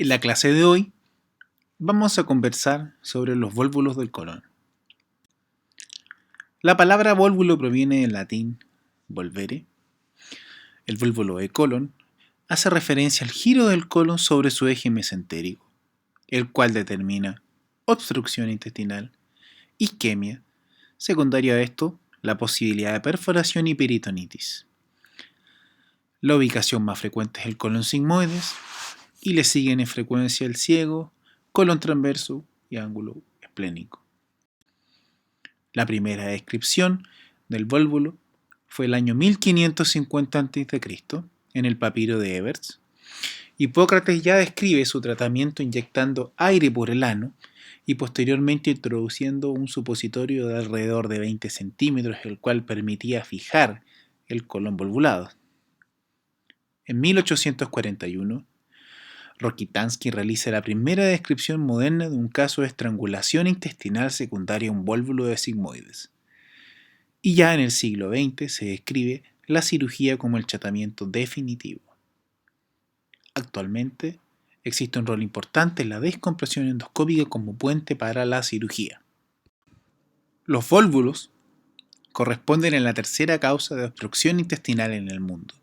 En la clase de hoy vamos a conversar sobre los vólvulos del colon. La palabra vólvulo proviene del latín volvere. El vólvulo de colon hace referencia al giro del colon sobre su eje mesentérico, el cual determina obstrucción intestinal, isquemia, secundario a esto, la posibilidad de perforación y peritonitis. La ubicación más frecuente es el colon sigmoides y le siguen en frecuencia el ciego, colon transverso y ángulo esplénico. La primera descripción del vólvulo fue el año 1550 a.C. en el papiro de Ebers. Hipócrates ya describe su tratamiento inyectando aire por el ano y posteriormente introduciendo un supositorio de alrededor de 20 centímetros, el cual permitía fijar el colon volvulado. En 1841, Rokitansky realiza la primera descripción moderna de un caso de estrangulación intestinal secundaria a un vólvulo de sigmoides. Y ya en el siglo XX se describe la cirugía como el tratamiento definitivo. Actualmente existe un rol importante en la descompresión endoscópica como puente para la cirugía. Los vólvulos corresponden a la tercera causa de obstrucción intestinal en el mundo.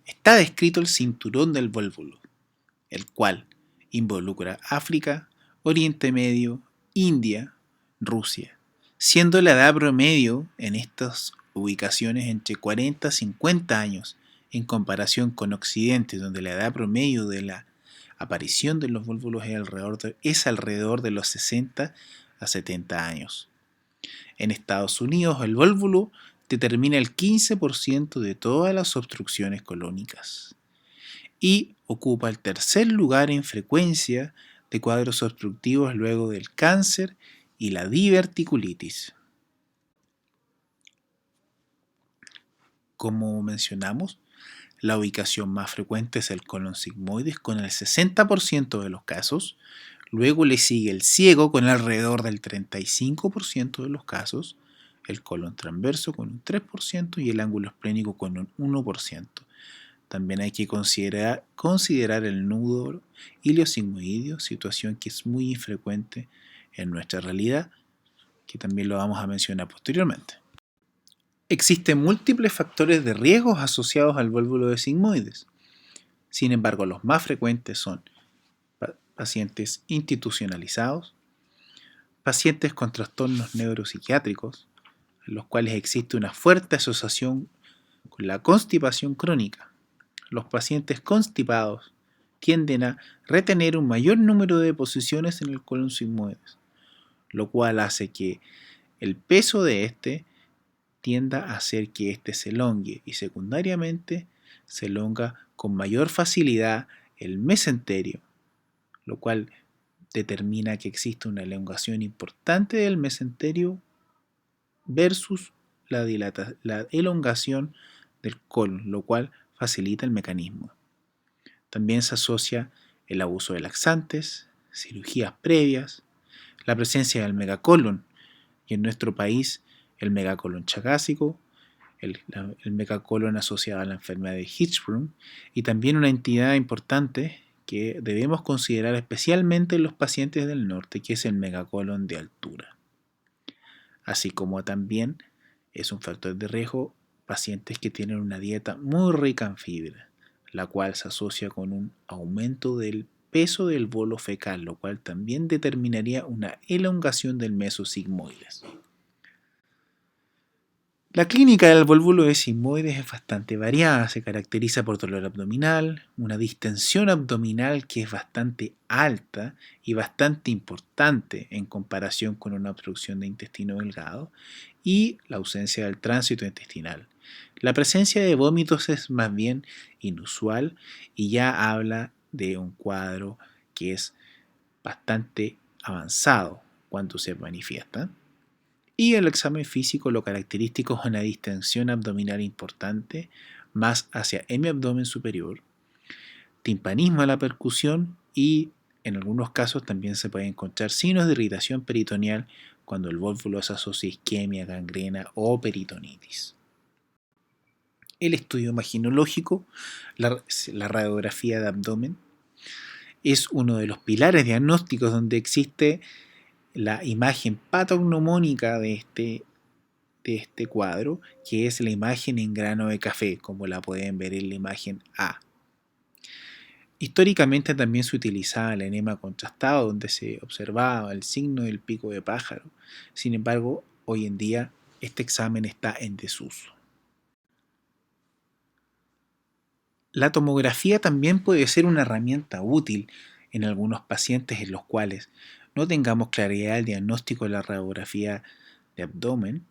Está descrito el cinturón del vólvulo, el cual involucra África, Oriente Medio, India, Rusia, siendo la edad promedio en estas ubicaciones entre 40 y 50 años, en comparación con Occidente, donde la edad promedio de la aparición de los vólvulos es alrededor de los 60 a 70 años. En Estados Unidos, el vólvulo determina el 15% de todas las obstrucciones colónicas y ocupa el tercer lugar en frecuencia de cuadros obstructivos luego del cáncer y la diverticulitis. Como mencionamos, la ubicación más frecuente es el colon sigmoides con el 60% de los casos, luego le sigue el ciego con alrededor del 35% de los casos, el colon transverso con un 3% y el ángulo esplénico con un 1%. También hay que considerar el nudo iliosigmoideo, situación que es muy infrecuente en nuestra realidad, que también lo vamos a mencionar posteriormente. Existen múltiples factores de riesgos asociados al vólvulo de sigmoides. Sin embargo, los más frecuentes son pacientes institucionalizados, pacientes con trastornos neuropsiquiátricos, en los cuales existe una fuerte asociación con la constipación crónica. Los pacientes constipados tienden a retener un mayor número de deposiciones en el colon sigmoides, lo cual hace que el peso de este tienda a hacer que este se elongue y secundariamente se elonga con mayor facilidad el mesenterio, lo cual determina que existe una elongación importante del mesenterio versus la elongación del colon, lo cual facilita el mecanismo. También se asocia el abuso de laxantes, cirugías previas, la presencia del megacolon, y en nuestro país el megacolon chacásico, el megacolon asociado a la enfermedad de Hirschsprung, y también una entidad importante que debemos considerar especialmente en los pacientes del norte, que es el megacolon de altura. Así como también es un factor de riesgo pacientes que tienen una dieta muy rica en fibra, la cual se asocia con un aumento del peso del bolo fecal, lo cual también determinaría una elongación del mesosigmoides. La clínica del vólvulo de sigmoides es bastante variada, se caracteriza por dolor abdominal, una distensión abdominal que es bastante alta y bastante importante en comparación con una obstrucción de intestino delgado y la ausencia del tránsito intestinal. La presencia de vómitos es más bien inusual y ya habla de un cuadro que es bastante avanzado cuando se manifiesta. Y el examen físico lo característico es una distensión abdominal importante, más hacia hemiabdomen superior, timpanismo a la percusión y en algunos casos también se pueden encontrar signos de irritación peritoneal cuando el vólvulo se asocia a isquemia, gangrena o peritonitis. El estudio imaginológico, la radiografía de abdomen, Es uno de los pilares diagnósticos donde existe la imagen patognomónica de este cuadro, que es la imagen en grano de café, como la pueden ver en la imagen A. Históricamente también se utilizaba el enema contrastado, donde se observaba el signo del pico de pájaro. Sin embargo, hoy en día este examen está en desuso. La tomografía también puede ser una herramienta útil en algunos pacientes en los cuales no tengamos claridad del diagnóstico de la radiografía de abdomen.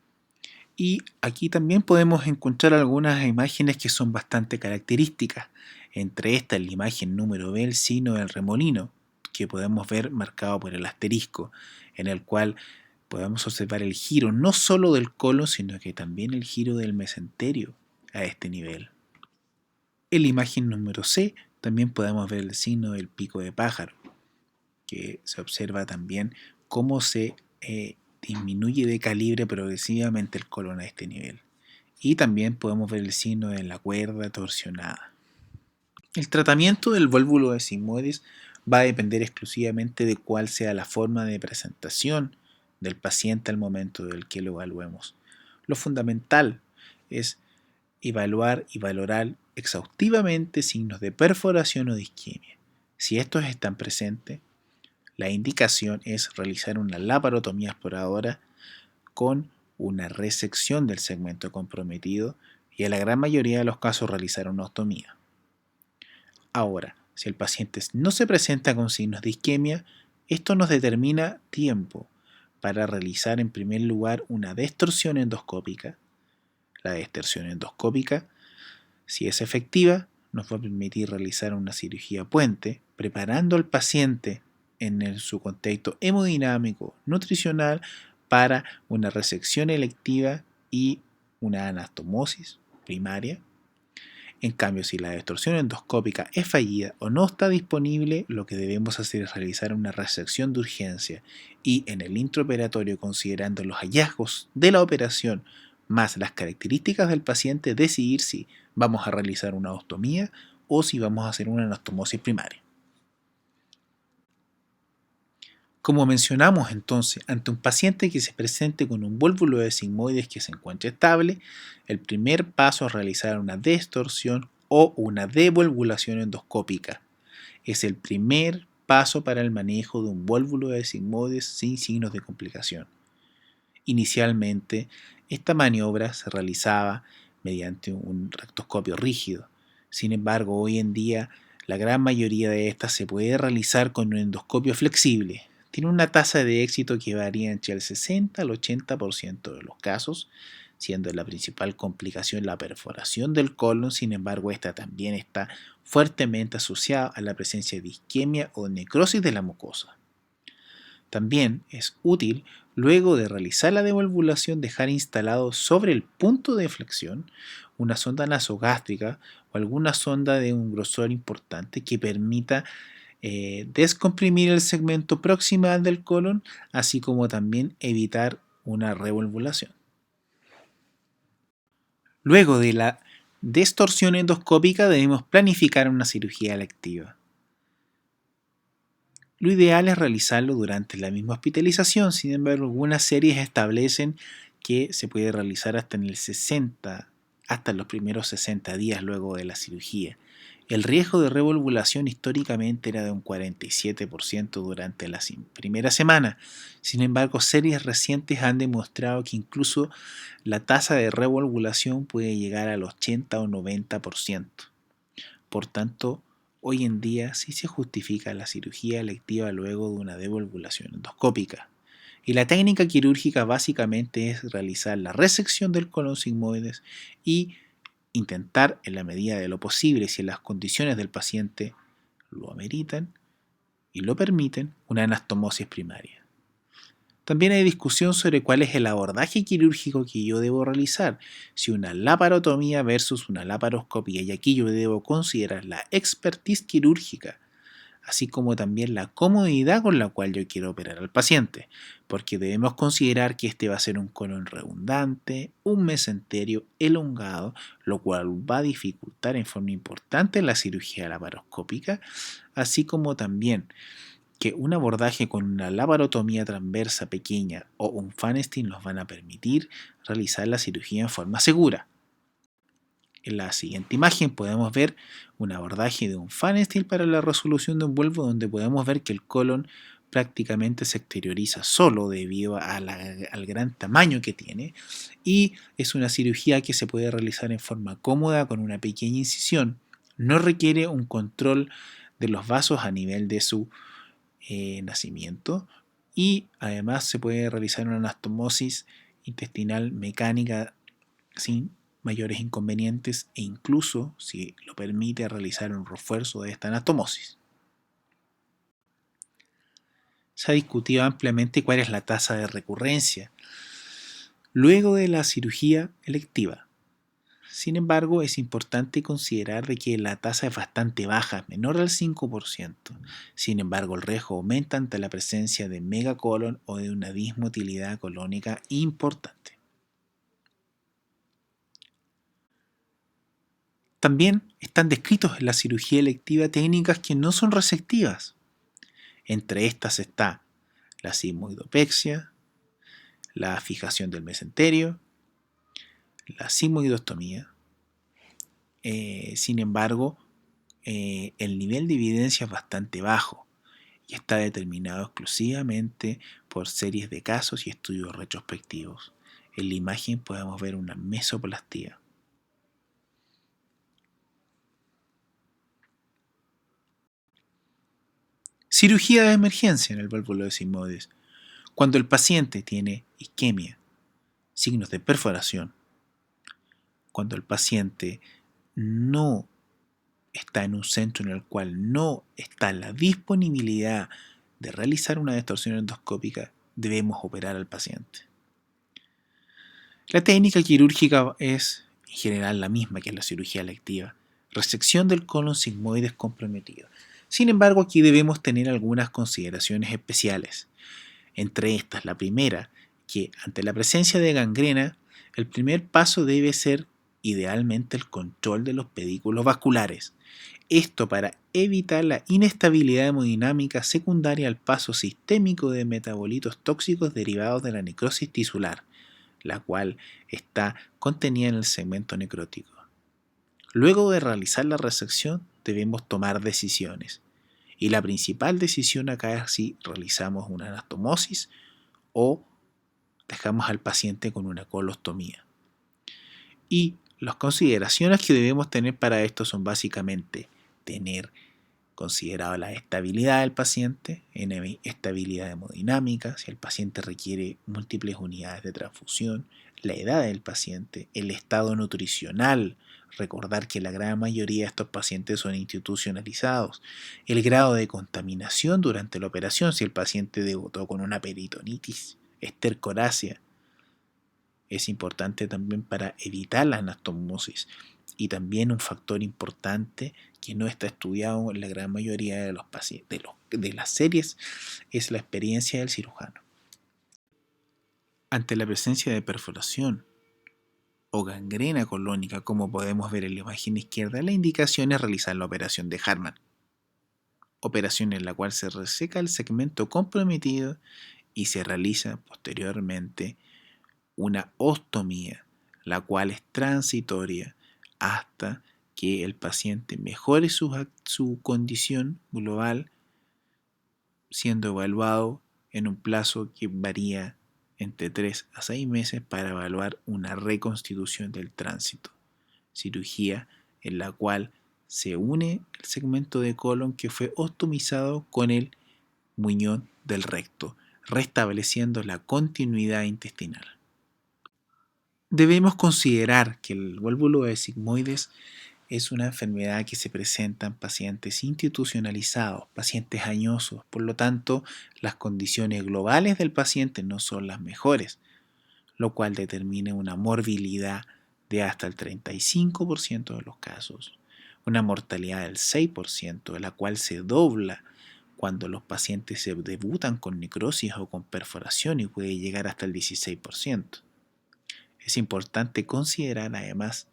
Y aquí también podemos encontrar algunas imágenes que son bastante características. Entre estas, la imagen número B, el signo del remolino, que podemos ver marcado por el asterisco, en el cual podemos observar el giro no solo del colon, sino que también el giro del mesenterio a este nivel. En la imagen número C también podemos ver el signo del pico de pájaro, que se observa también cómo se disminuye de calibre progresivamente el colon a este nivel. Y también podemos ver el signo de la cuerda torsionada. El tratamiento del vólvulo de sigmoides va a depender exclusivamente de cuál sea la forma de presentación del paciente al momento del que lo evaluemos. Lo fundamental es evaluar y valorar exhaustivamente signos de perforación o de isquemia. Si estos están presentes, la indicación es realizar una laparotomía exploradora con una resección del segmento comprometido y en la gran mayoría de los casos realizar una ostomía. Ahora, si el paciente no se presenta con signos de isquemia, esto nos determina tiempo para realizar en primer lugar una distorsión endoscópica. La distorsión endoscópica, si es efectiva, nos va a permitir realizar una cirugía puente, preparando al paciente en su contexto hemodinámico nutricional para una resección electiva y una anastomosis primaria. En cambio, si la distorsión endoscópica es fallida o no está disponible, lo que debemos hacer es realizar una resección de urgencia y en el intraoperatorio, considerando los hallazgos de la operación más las características del paciente, decidir si vamos a realizar una ostomía o si vamos a hacer una anastomosis primaria. Como mencionamos entonces, ante un paciente que se presente con un vólvulo de sigmoides que se encuentre estable, el primer paso es realizar una distorsión o una devolvulación endoscópica. Es el primer paso para el manejo de un vólvulo de sigmoides sin signos de complicación. Inicialmente, esta maniobra se realizaba mediante un rectoscopio rígido. Sin embargo, hoy en día, la gran mayoría de estas se puede realizar con un endoscopio flexible. Tiene una tasa de éxito que varía entre el 60 al 80% de los casos, siendo la principal complicación la perforación del colon. Sin embargo, esta también está fuertemente asociada a la presencia de isquemia o necrosis de la mucosa. También es útil, luego de realizar la devolvulación, dejar instalado sobre el punto de flexión una sonda nasogástrica o alguna sonda de un grosor importante que permita descomprimir el segmento proximal del colon, así como también evitar una revolvulación. Luego de la distorsión endoscópica debemos planificar una cirugía electiva. Lo ideal es realizarlo durante la misma hospitalización, sin embargo algunas series establecen que se puede realizar hasta en los primeros 60 días luego de la cirugía. El riesgo de revolvulación históricamente era de un 47% durante la primera semana. Sin embargo, series recientes han demostrado que incluso la tasa de revolvulación puede llegar al 80 o 90%. Por tanto, hoy en día sí se justifica la cirugía electiva luego de una devolvulación endoscópica. Y la técnica quirúrgica básicamente es realizar la resección del colon sigmoides y intentar, en la medida de lo posible, si las condiciones del paciente lo ameritan y lo permiten, una anastomosis primaria. También hay discusión sobre cuál es el abordaje quirúrgico que yo debo realizar, si una laparotomía versus una laparoscopia, y aquí yo debo considerar la expertise quirúrgica así como también la comodidad con la cual yo quiero operar al paciente, porque debemos considerar que este va a ser un colon redundante, un mesenterio elongado, lo cual va a dificultar en forma importante la cirugía laparoscópica, así como también que un abordaje con una laparotomía transversa pequeña o un Pfannenstiel nos van a permitir realizar la cirugía en forma segura. En la siguiente imagen podemos ver un abordaje de un Pfannenstiel para la resolución de un bulbo, donde podemos ver que el colon prácticamente se exterioriza solo debido al gran tamaño que tiene, y es una cirugía que se puede realizar en forma cómoda con una pequeña incisión. No requiere un control de los vasos a nivel de su nacimiento, y además se puede realizar una anastomosis intestinal mecánica sin mayores inconvenientes, e incluso, si lo permite, realizar un refuerzo de esta anastomosis. Se ha discutido ampliamente cuál es la tasa de recurrencia luego de la cirugía electiva. Sin embargo, es importante considerar de que la tasa es bastante baja, menor al 5%. Sin embargo, el riesgo aumenta ante la presencia de megacolon o de una dismotilidad colónica importante. También están descritos en la cirugía electiva técnicas que no son resectivas. Entre estas está la sigmoidopexia, la fijación del mesenterio, la sigmoidostomía. Sin embargo, el nivel de evidencia es bastante bajo y está determinado exclusivamente por series de casos y estudios retrospectivos. En la imagen podemos ver una mesoplastía. Cirugía de emergencia en el válvulo de sigmoides. Cuando el paciente tiene isquemia, signos de perforación, cuando el paciente no está en un centro en el cual no está la disponibilidad de realizar una distorsión endoscópica, debemos operar al paciente. La técnica quirúrgica es en general la misma que en la cirugía electiva: resección del colon sigmoides comprometido. Sin embargo, aquí debemos tener algunas consideraciones especiales. Entre estas, la primera, que ante la presencia de gangrena, el primer paso debe ser idealmente el control de los pedículos vasculares. Esto para evitar la inestabilidad hemodinámica secundaria al paso sistémico de metabolitos tóxicos derivados de la necrosis tisular, la cual está contenida en el segmento necrótico. Luego de realizar la resección debemos tomar decisiones. Y la principal decisión acá es si realizamos una anastomosis o dejamos al paciente con una colostomía. Y las consideraciones que debemos tener para esto son básicamente tener considerado la estabilidad del paciente, estabilidad hemodinámica, si el paciente requiere múltiples unidades de transfusión, la edad del paciente, el estado nutricional. Recordar que la gran mayoría de estos pacientes son institucionalizados, el grado de contaminación durante la operación, si el paciente debutó con una peritonitis, estercoracia. Es importante también para evitar la anastomosis. Y también un factor importante que no está estudiado en la gran mayoría de los pacientes, de las series, es la experiencia del cirujano. Ante la presencia de perforación o gangrena colónica, como podemos ver en la imagen izquierda, la indicación es realizar la operación de Hartmann, operación en la cual se reseca el segmento comprometido y se realiza posteriormente una ostomía, la cual es transitoria hasta que el paciente mejore su condición global, siendo evaluado en un plazo que varía entre 3 a 6 meses para evaluar una reconstitución del tránsito. Cirugía en la cual se une el segmento de colon que fue ostomizado con el muñón del recto, restableciendo la continuidad intestinal. Debemos considerar que el válvulo de sigmoides es una enfermedad que se presenta en pacientes institucionalizados, pacientes añosos. Por lo tanto, las condiciones globales del paciente no son las mejores, lo cual determina una morbilidad de hasta el 35% de los casos, una mortalidad del 6%, de la cual se dobla cuando los pacientes se debutan con necrosis o con perforación y puede llegar hasta el 16%. Es importante considerar además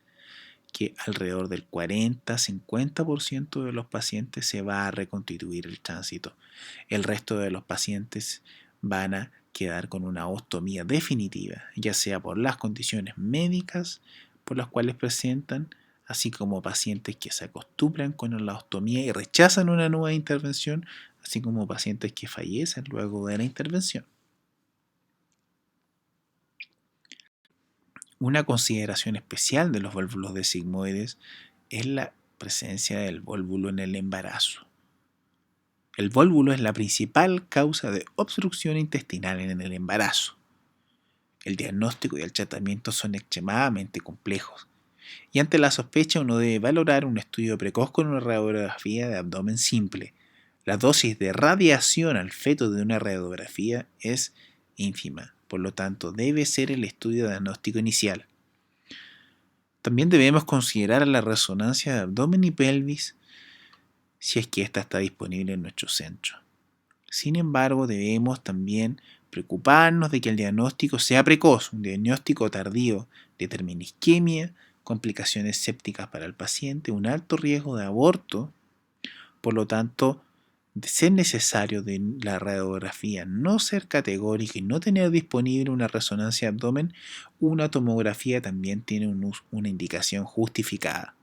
que alrededor del 40-50% de los pacientes se va a reconstituir el tránsito. El resto de los pacientes van a quedar con una ostomía definitiva, ya sea por las condiciones médicas por las cuales presentan, así como pacientes que se acostumbran con la ostomía y rechazan una nueva intervención, así como pacientes que fallecen luego de la intervención. Una consideración especial de los vólvulos de sigmoides es la presencia del vólvulo en el embarazo. El vólvulo es la principal causa de obstrucción intestinal en el embarazo. El diagnóstico y el tratamiento son extremadamente complejos, y ante la sospecha uno debe valorar un estudio precoz con una radiografía de abdomen simple. La dosis de radiación al feto de una radiografía es ínfima, por lo tanto debe ser el estudio diagnóstico inicial. También debemos considerar la resonancia de abdomen y pelvis si es que ésta está disponible en nuestro centro. Sin embargo, debemos también preocuparnos de que el diagnóstico sea precoz. Un diagnóstico tardío determina isquemia, complicaciones sépticas para el paciente, un alto riesgo de aborto. Por lo tanto, de ser necesario de la radiografía no ser categórica y no tener disponible una resonancia de abdomen, una tomografía también tiene una indicación justificada.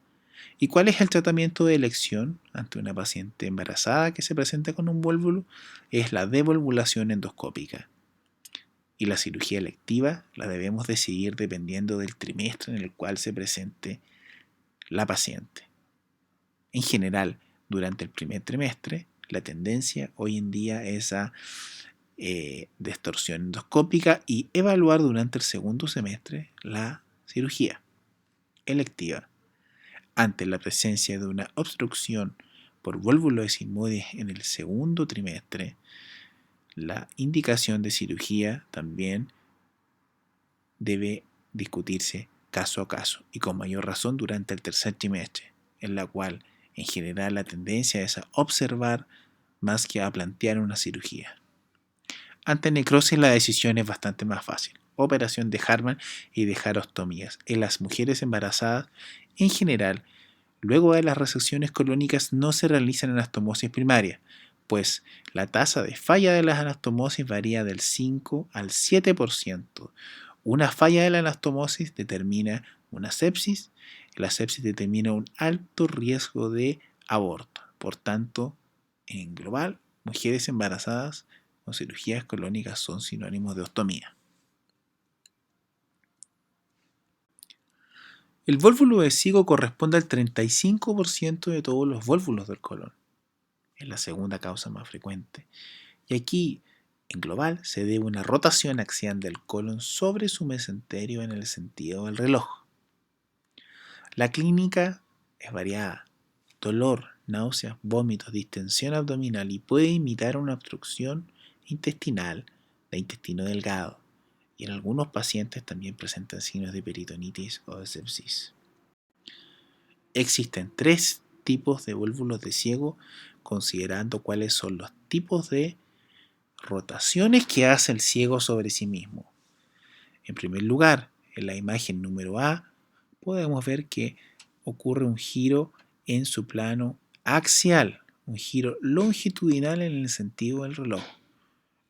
¿Y cuál es el tratamiento de elección ante una paciente embarazada que se presenta con un vólvulo? Es la devolvulación endoscópica. Y la cirugía electiva la debemos decidir dependiendo del trimestre en el cual se presente la paciente. En general, durante el primer trimestre, la tendencia hoy en día es a distorsión endoscópica y evaluar durante el segundo semestre la cirugía electiva. Ante la presencia de una obstrucción por vólvulo de sigmoides en el segundo trimestre, la indicación de cirugía también debe discutirse caso a caso y con mayor razón durante el tercer trimestre, en la cual en general la tendencia es a observar más que a plantear una cirugía. Ante necrosis la decisión es bastante más fácil. Operación de Hartmann y dejar ostomías. En las mujeres embarazadas, en general, luego de las resecciones colónicas no se realizan anastomosis primaria, pues la tasa de falla de las anastomosis varía del 5 al 7%. Una falla de la anastomosis determina una sepsis, la sepsis determina un alto riesgo de aborto. Por tanto, en global, mujeres embarazadas con cirugías colónicas son sinónimos de ostomía. El vólvulo de Sigo corresponde al 35% de todos los vólvulos del colon. Es la segunda causa más frecuente. Y aquí, en global, se debe a una rotación axial del colon sobre su mesenterio en el sentido del reloj. La clínica es variada. Dolor, náuseas, vómitos, distensión abdominal y puede imitar una obstrucción intestinal de intestino delgado. Y en algunos pacientes también presentan signos de peritonitis o de sepsis. Existen 3 tipos de vólvulos de Sigo, considerando cuáles son los tipos de rotaciones que hace el ciego sobre sí mismo. En primer lugar, en la imagen número A, podemos ver que ocurre un giro en su plano axial, un giro longitudinal en el sentido del reloj,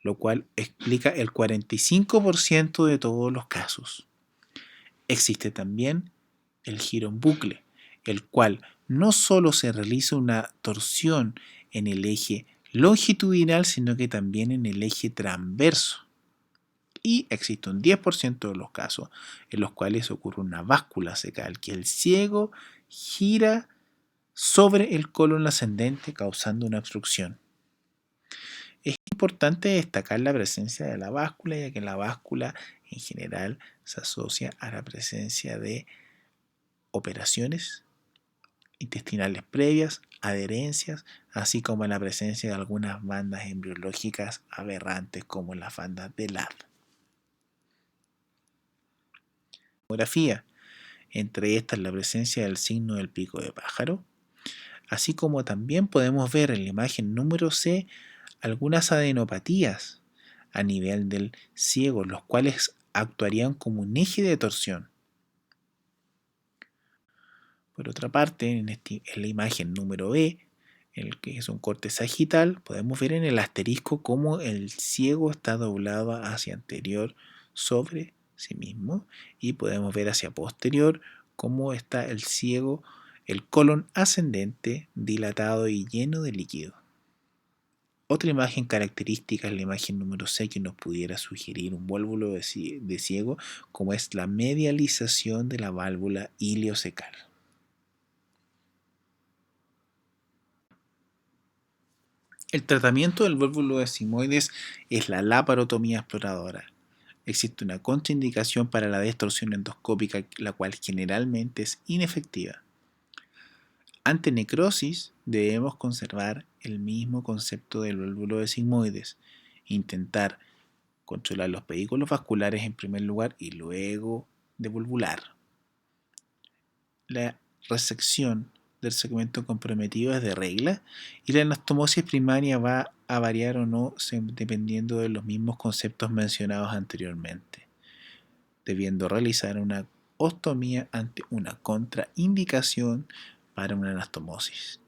lo cual explica el 45% de todos los casos. Existe también el giro en bucle, el cual no solo se realiza una torsión en el eje longitudinal, sino que también en el eje transverso. Y existe un 10% de los casos en los cuales ocurre una báscula secal, que el ciego gira sobre el colon ascendente causando una obstrucción. Es importante destacar la presencia de la báscula, ya que la báscula en general se asocia a la presencia de operaciones intestinales previas, adherencias, así como a la presencia de algunas bandas embriológicas aberrantes como las bandas de Ladd. Tomografía. Entre estas la presencia del signo del pico de pájaro, así como también podemos ver en la imagen número C algunas adenopatías a nivel del ciego, los cuales actuarían como un eje de torsión. Por otra parte, en la imagen número E, el que es un corte sagital, podemos ver en el asterisco cómo el ciego está doblado hacia anterior sobre sí mismo y podemos ver hacia posterior cómo está el ciego, el colon ascendente, dilatado y lleno de líquido. Otra imagen característica es la imagen número 6 que nos pudiera sugerir un vuelvo de ciego, como es la medialización de la válvula iliocecal. El tratamiento del vuelvo de sigmoides es la laparotomía exploradora. Existe una contraindicación para la distorsión endoscópica, la cual generalmente es inefectiva. Ante necrosis debemos conservar el mismo concepto del vuelvo de sigmoides, intentar controlar los vehículos vasculares en primer lugar y luego devolvular. La resección del segmento comprometido es de regla y la anastomosis primaria va a variar o no dependiendo de los mismos conceptos mencionados anteriormente, debiendo realizar una ostomía ante una contraindicación para una anastomosis.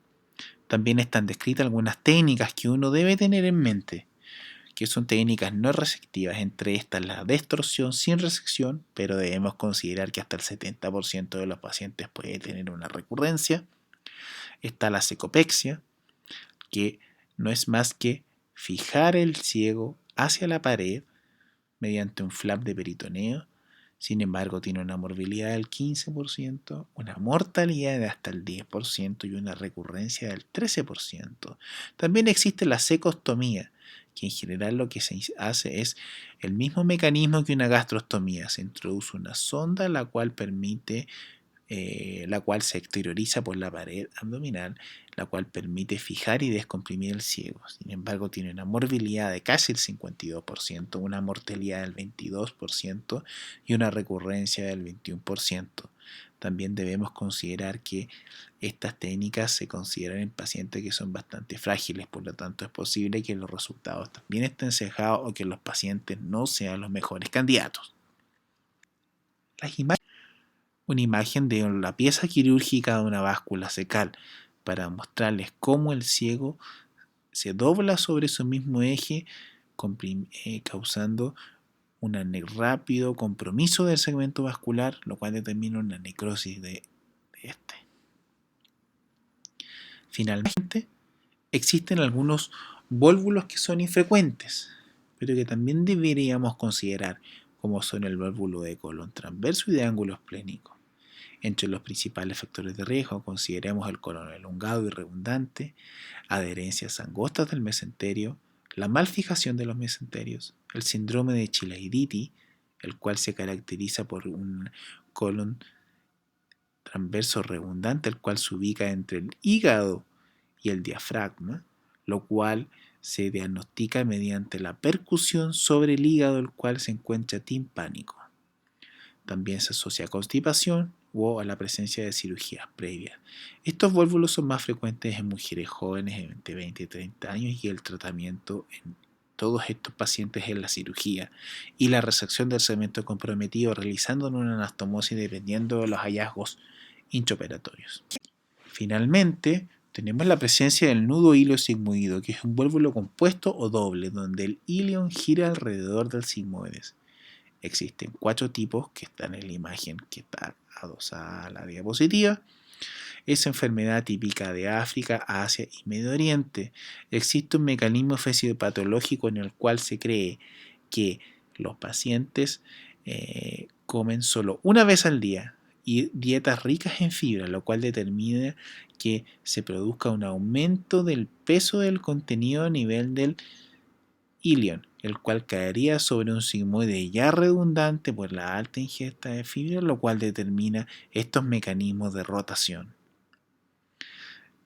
También están descritas algunas técnicas que uno debe tener en mente, que son técnicas no resectivas, entre estas la distorsión sin resección, pero debemos considerar que hasta el 70% de los pacientes puede tener una recurrencia. Está la secopexia, que no es más que fijar el ciego hacia la pared mediante un flap de peritoneo. Sin embargo, tiene una morbilidad del 15%, una mortalidad de hasta el 10% y una recurrencia del 13%. También existe la secostomía, que en general lo que se hace es el mismo mecanismo que una gastrostomía. Se introduce una sonda la cual se exterioriza por la pared abdominal, la cual permite fijar y descomprimir el ciego. Sin embargo, tiene una morbilidad de casi el 52%, una mortalidad del 22% y una recurrencia del 21%. También debemos considerar que estas técnicas se consideran en pacientes que son bastante frágiles, por lo tanto es posible que los resultados también estén sesgados o que los pacientes no sean los mejores candidatos. Una imagen de la pieza quirúrgica de una báscula cecal para mostrarles cómo el ciego se dobla sobre su mismo eje, causando un rápido compromiso del segmento vascular, lo cual determina una necrosis de este. Finalmente, existen algunos vólvulos que son infrecuentes, pero que también deberíamos considerar, como son el vólvulo de colon transverso y de ángulo esplénico. Entre los principales factores de riesgo consideremos el colon elongado y redundante, adherencias angostas del mesenterio, la malfijación de los mesenterios, el síndrome de Chilaiditi, el cual se caracteriza por un colon transverso redundante, el cual se ubica entre el hígado y el diafragma, lo cual se diagnostica mediante la percusión sobre el hígado, el cual se encuentra timpánico. También se asocia a constipación o a la presencia de cirugías previas. Estos vólvulos son más frecuentes en mujeres jóvenes entre 20 y 30 años y el tratamiento en todos estos pacientes es la cirugía y la resección del segmento comprometido realizando una anastomosis dependiendo de los hallazgos intraoperatorios. Finalmente, tenemos la presencia del nudo ilio-sigmoide, que es un vólvulo compuesto o doble, donde el ilion gira alrededor del sigmoides. Existen 4 tipos que están en la imagen que está adosada a la diapositiva. Es enfermedad típica de África, Asia y Medio Oriente. Existe un mecanismo fisiopatológico en el cual se cree que los pacientes comen solo una vez al día y dietas ricas en fibra, lo cual determina que se produzca un aumento del peso del contenido a nivel del ilion, el cual caería sobre un sigmoide ya redundante por la alta ingesta de fibra, lo cual determina estos mecanismos de rotación.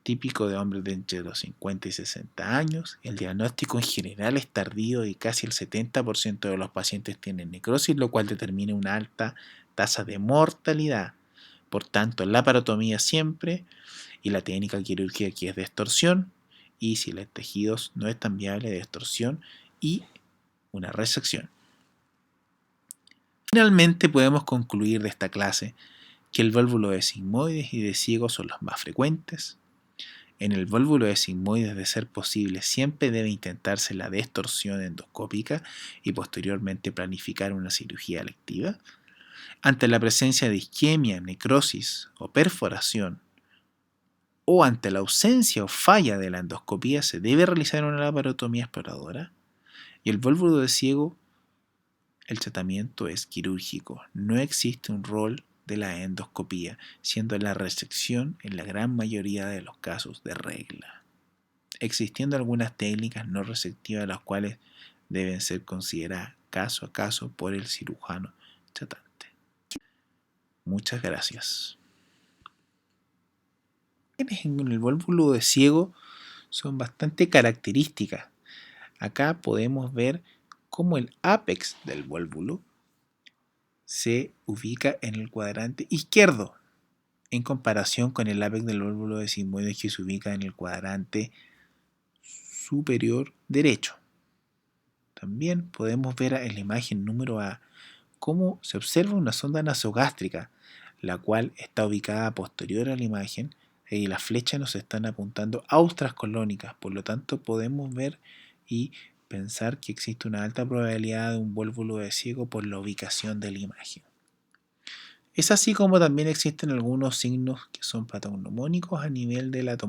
Típico de hombres de entre los 50 y 60 años, el diagnóstico en general es tardío y casi el 70% de los pacientes tienen necrosis, lo cual determina una alta tasa de mortalidad. Por tanto, la parotomía siempre y la técnica quirúrgica aquí es de extorsión, y si el tejido no es tan viable, de extorsión y una resección. Finalmente podemos concluir de esta clase que el vólvulo de sigmoides y de ciego son los más frecuentes. En el vólvulo de sigmoides, de ser posible, siempre debe intentarse la distorsión endoscópica y posteriormente planificar una cirugía electiva. Ante la presencia de isquemia, necrosis o perforación, o ante la ausencia o falla de la endoscopía, se debe realizar una laparotomía exploradora. Y el vólvulo de ciego, el tratamiento es quirúrgico. No existe un rol de la endoscopía, siendo la resección en la gran mayoría de los casos de regla, existiendo algunas técnicas no resectivas las cuales deben ser consideradas caso a caso por el cirujano tratante. Muchas gracias. En el vólvulo de ciego son bastante características. Acá podemos ver cómo el ápex del vólvulo se ubica en el cuadrante izquierdo en comparación con el ápex del vólvulo de sigmoides que se ubica en el cuadrante superior derecho. También podemos ver en la imagen número A cómo se observa una sonda nasogástrica, la cual está ubicada posterior a la imagen y las flechas nos están apuntando a austras colónicas. Por lo tanto, podemos ver y pensar que existe una alta probabilidad de un vólvulo de ciego por la ubicación de la imagen. Es así como también existen algunos signos que son patognomónicos a nivel de la